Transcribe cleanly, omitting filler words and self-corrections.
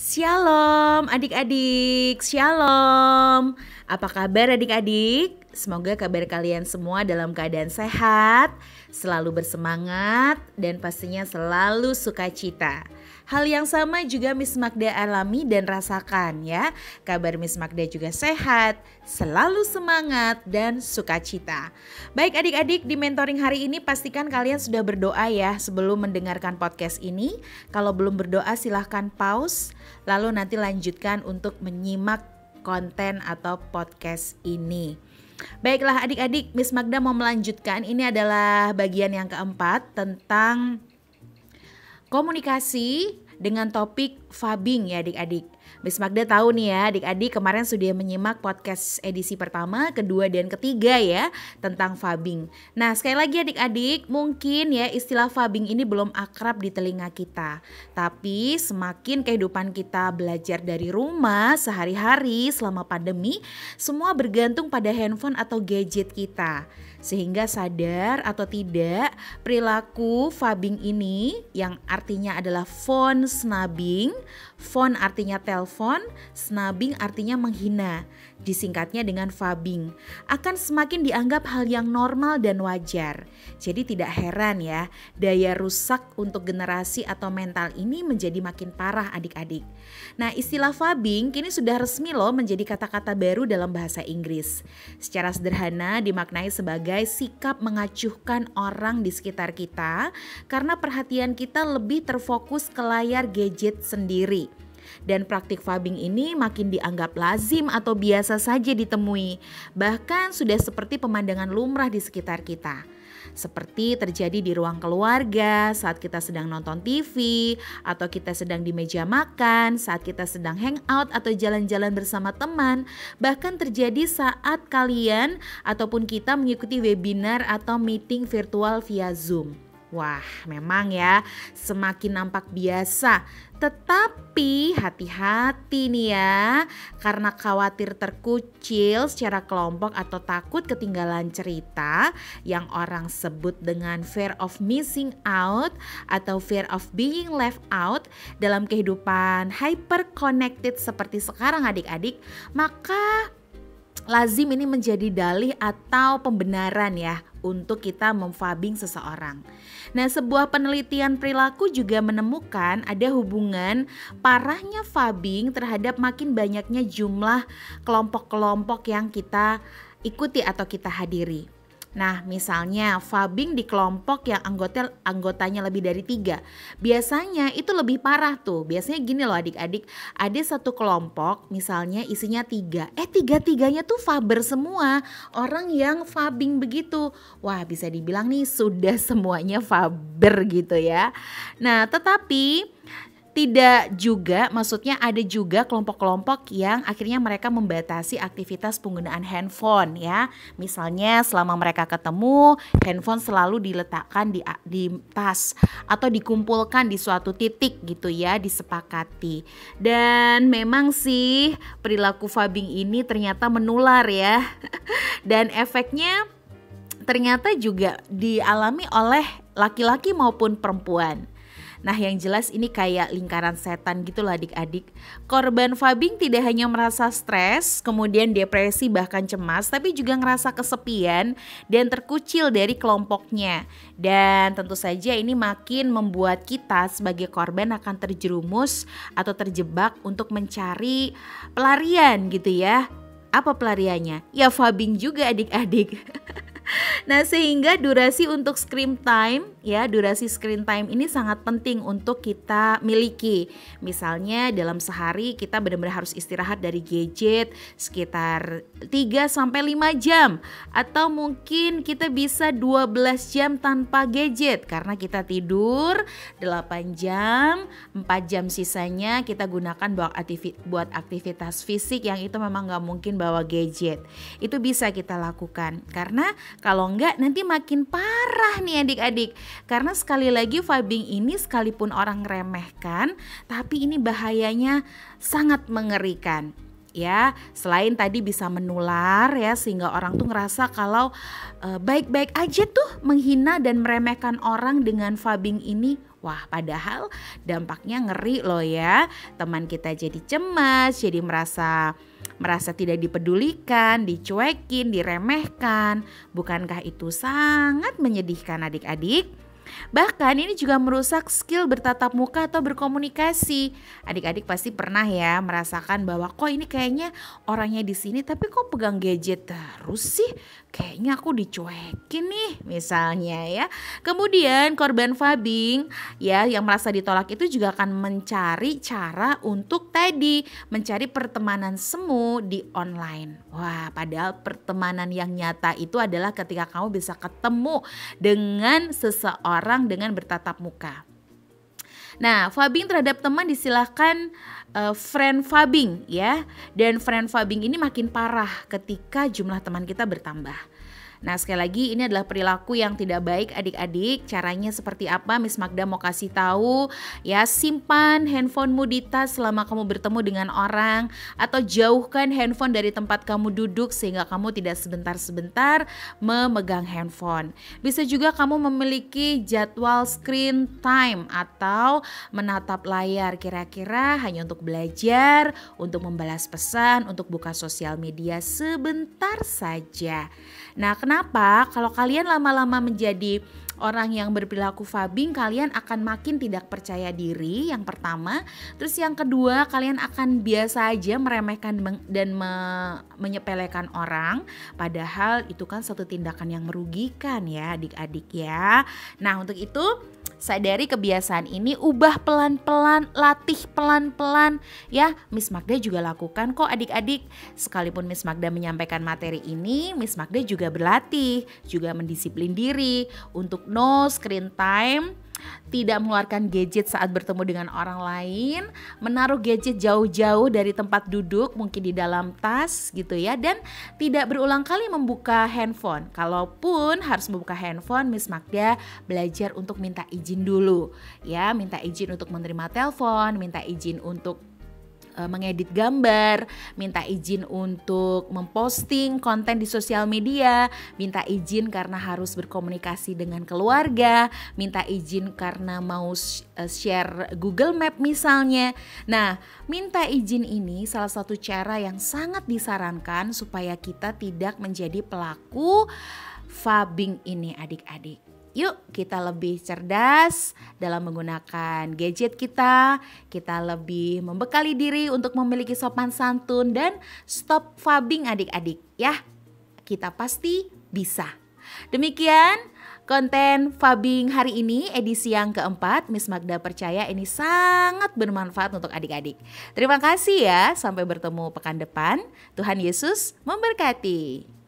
Shalom adik-adik, shalom. Apa kabar adik-adik? Semoga kabar kalian semua dalam keadaan sehat, selalu bersemangat, dan pastinya selalu sukacita. Hal yang sama juga Miss Magda alami dan rasakan ya. Kabar Miss Magda juga sehat, selalu semangat dan sukacita. Baik adik-adik, di mentoring hari ini pastikan kalian sudah berdoa ya sebelum mendengarkan podcast ini. Kalau belum berdoa silahkan pause, lalu nanti lanjutkan untuk menyimak konten atau podcast ini. Baiklah adik-adik, Miss Magda mau melanjutkan. Ini adalah bagian yang keempat tentang komunikasi dengan topik fubbing ya adik-adik. Miss Magda tahu nih ya adik-adik kemarin sudah menyimak podcast edisi pertama, kedua dan ketiga ya tentang fubbing. Nah sekali lagi adik-adik mungkin ya istilah fubbing ini belum akrab di telinga kita. Tapi semakin kehidupan kita belajar dari rumah sehari-hari selama pandemi, semua bergantung pada handphone atau gadget kita. Sehingga sadar atau tidak perilaku fubbing ini yang artinya adalah phone snubbing, phone artinya telepon, snubbing artinya menghina, disingkatnya dengan fubbing, akan semakin dianggap hal yang normal dan wajar. Jadi tidak heran ya daya rusak untuk generasi atau mental ini menjadi makin parah adik-adik. Nah istilah fubbing kini sudah resmi loh menjadi kata-kata baru dalam bahasa Inggris. Secara sederhana dimaknai sebagai sikap mengacuhkan orang di sekitar kita karena perhatian kita lebih terfokus ke layar gadget sendiri. Dan praktik fubbing ini makin dianggap lazim atau biasa saja ditemui, bahkan sudah seperti pemandangan lumrah di sekitar kita. Seperti terjadi di ruang keluarga saat kita sedang nonton TV, atau kita sedang di meja makan, saat kita sedang hangout atau jalan-jalan bersama teman, bahkan terjadi saat kalian ataupun kita mengikuti webinar atau meeting virtual via Zoom. Wah, memang ya semakin nampak biasa. Tetapi hati-hati nih ya, karena khawatir terkucil secara kelompok atau takut ketinggalan cerita yang orang sebut dengan fear of missing out atau fear of being left out dalam kehidupan hyper connected seperti sekarang adik-adik, maka lazim ini menjadi dalih atau pembenaran ya untuk kita memfubbing seseorang. Nah, sebuah penelitian perilaku juga menemukan ada hubungan parahnya fubbing terhadap makin banyaknya jumlah kelompok-kelompok yang kita ikuti atau kita hadiri. Nah misalnya fubbing di kelompok yang anggotanya lebih dari 3, biasanya itu lebih parah tuh. Biasanya gini loh adik-adik, ada satu kelompok misalnya isinya 3, tiga-tiganya tuh fubber semua, orang yang fubbing begitu. Wah bisa dibilang nih sudah semuanya fubber gitu ya. Nah tetapi tidak juga, maksudnya ada juga kelompok-kelompok yang akhirnya mereka membatasi aktivitas penggunaan handphone ya. Misalnya selama mereka ketemu, handphone selalu diletakkan di tas atau dikumpulkan di suatu titik gitu ya, disepakati. Dan memang sih perilaku fubbing ini ternyata menular ya. Dan efeknya ternyata juga dialami oleh laki-laki maupun perempuan. Nah yang jelas ini kayak lingkaran setan gitu lah adik-adik. Korban fubbing tidak hanya merasa stres, kemudian depresi bahkan cemas, tapi juga ngerasa kesepian dan terkucil dari kelompoknya. Dan tentu saja ini makin membuat kita sebagai korban akan terjerumus atau terjebak untuk mencari pelarian gitu ya. Apa pelariannya? Ya fubbing juga adik-adik. Nah sehingga durasi untuk screen time ya, durasi screen time ini sangat penting untuk kita miliki. Misalnya dalam sehari kita benar-benar harus istirahat dari gadget sekitar 3-5 jam. Atau mungkin kita bisa 12 jam tanpa gadget karena kita tidur 8 jam, 4 jam sisanya kita gunakan buat aktivitas fisik yang itu memang gak mungkin bawa gadget. Itu bisa kita lakukan karena kalau enggak nanti makin parah nih adik-adik. Karena sekali lagi fubbing ini sekalipun orang remehkan, tapi ini bahayanya sangat mengerikan. Ya, selain tadi bisa menular ya sehingga orang tuh ngerasa kalau baik-baik aja tuh menghina dan meremehkan orang dengan fubbing ini. Wah, padahal dampaknya ngeri loh ya. Teman kita jadi cemas, jadi merasa tidak dipedulikan, dicuekin, diremehkan. Bukankah itu sangat menyedihkan adik-adik? Bahkan ini juga merusak skill bertatap muka atau berkomunikasi. Adik-adik pasti pernah ya merasakan bahwa kok ini kayaknya orangnya di sini tapi kok pegang gadget terus sih? Kayaknya aku dicuekin nih misalnya ya. Kemudian korban phabing ya yang merasa ditolak itu juga akan mencari cara untuk mencari pertemanan semu di online. Wah, padahal pertemanan yang nyata itu adalah ketika kamu bisa ketemu dengan seseorang dengan bertatap muka. Nah, phabing terhadap teman disilahkan friend phabing ya. Dan friend phabing ini makin parah ketika jumlah teman kita bertambah. Nah, sekali lagi ini adalah perilaku yang tidak baik adik-adik. Caranya seperti apa? Miss Magda mau kasih tahu ya, simpan handphonemu di tas selama kamu bertemu dengan orang, atau jauhkan handphone dari tempat kamu duduk sehingga kamu tidak sebentar-sebentar memegang handphone. Bisa juga kamu memiliki jadwal screen time atau menatap layar kira-kira hanya untuk belajar, untuk membalas pesan, untuk buka sosial media sebentar saja. Nah, kenapa? Kalau kalian lama-lama menjadi orang yang berperilaku phabing, kalian akan makin tidak percaya diri, yang pertama. Terus yang kedua, kalian akan biasa aja meremehkan dan menyepelekan orang. Padahal itu kan suatu tindakan yang merugikan ya adik-adik ya. Nah, untuk itu sadari kebiasaan ini, ubah pelan-pelan, latih pelan-pelan ya. Miss Magda juga lakukan kok adik-adik. Sekalipun Miss Magda menyampaikan materi ini, Miss Magda juga berlatih, juga mendisiplin diri untuk no screen time, tidak mengeluarkan gadget saat bertemu dengan orang lain, menaruh gadget jauh-jauh dari tempat duduk, mungkin di dalam tas gitu ya, dan tidak berulang kali membuka handphone. Kalaupun harus membuka handphone, Miss Magda belajar untuk minta izin dulu ya, minta izin untuk menerima telepon, minta izin untuk mengedit gambar, minta izin untuk memposting konten di sosial media, minta izin karena harus berkomunikasi dengan keluarga, minta izin karena mau share Google Map misalnya. Nah, minta izin ini salah satu cara yang sangat disarankan supaya kita tidak menjadi pelaku phabing ini adik-adik. Yuk kita lebih cerdas dalam menggunakan gadget kita lebih membekali diri untuk memiliki sopan santun dan stop phabing adik-adik ya. Kita pasti bisa. Demikian konten phabing hari ini edisi yang keempat. Miss Magda percaya ini sangat bermanfaat untuk adik-adik. Terima kasih ya, sampai bertemu pekan depan. Tuhan Yesus memberkati.